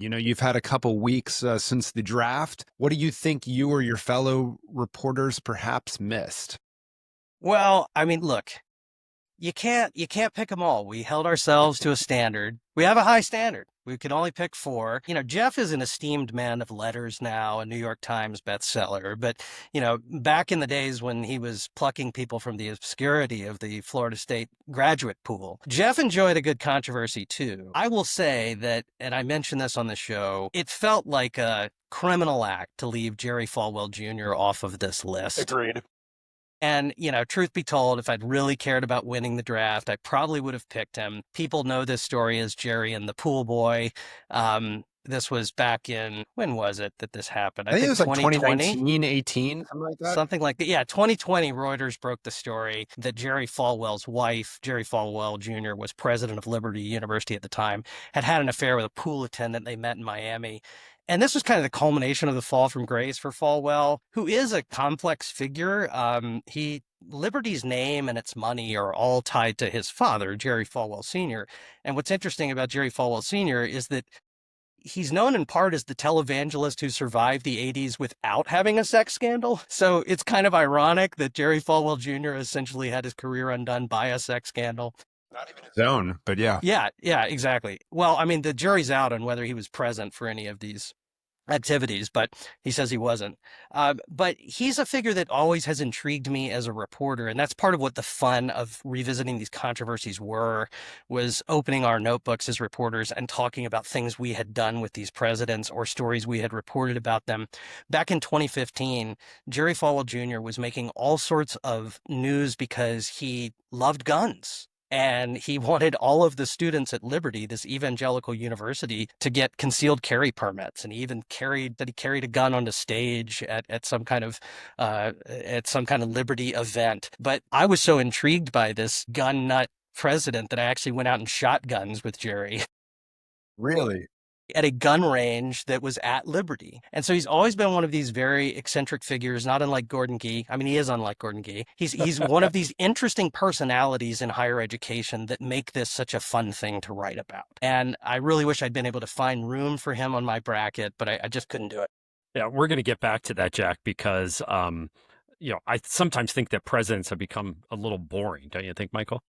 You've had a couple weeks since the draft. What do you think you or your fellow reporters perhaps missed? Well, I mean, look, you can't pick them all. We held ourselves to a standard. We have a high standard. We could only pick four. Jeff is an esteemed man of letters now, a New York Times bestseller. But, back in the days when he was plucking people from the obscurity of the Florida State graduate pool, Jeff enjoyed a good controversy too. I will say that, and I mentioned this on the show, it felt like a criminal act to leave Jerry Falwell Jr. off of this list. Agreed. And, truth be told, if I'd really cared about winning the draft, I probably would have picked him. People know this story as Jerry and the Pool Boy. This was back in, when was it that this happened? I I think it think was like 2020. 2019, 18, something like that. Something like that. Yeah, 2020, Reuters broke the story that Jerry Falwell's wife, Jerry Falwell Jr., was president of Liberty University at the time, had an affair with a pool attendant they met in Miami. And this was kind of the culmination of the fall from grace for Falwell, who is a complex figure. Liberty's name and its money are all tied to his father, Jerry Falwell Sr. And what's interesting about Jerry Falwell Sr. is that he's known in part as the televangelist who survived the 80s without having a sex scandal. So it's kind of ironic that Jerry Falwell Jr. essentially had his career undone by a sex scandal. Not even his own, but yeah. Yeah, exactly. Well, I mean, the jury's out on whether he was present for any of these activities, but he says he wasn't. But he's a figure that always has intrigued me as a reporter, and that's part of what the fun of revisiting these controversies was opening our notebooks as reporters and talking about things we had done with these presidents or stories we had reported about them. Back in 2015, Jerry Falwell Jr. was making all sorts of news because he loved guns. And he wanted all of the students at Liberty, this evangelical university, to get concealed carry permits. And he even carried a gun on the stage at some kind of Liberty event. But I was so intrigued by this gun nut president that I actually went out and shot guns with Jerry Really? at a gun range that was at Liberty. And so he's always been one of these very eccentric figures, not unlike Gordon Gee. I mean, he is unlike Gordon Gee. He's one of these interesting personalities in higher education that make this such a fun thing to write about. And I really wish I'd been able to find room for him on my bracket, but I just couldn't do it. Yeah, we're going to get back to that, Jack, because I sometimes think that presidents have become a little boring, don't you think, Michael?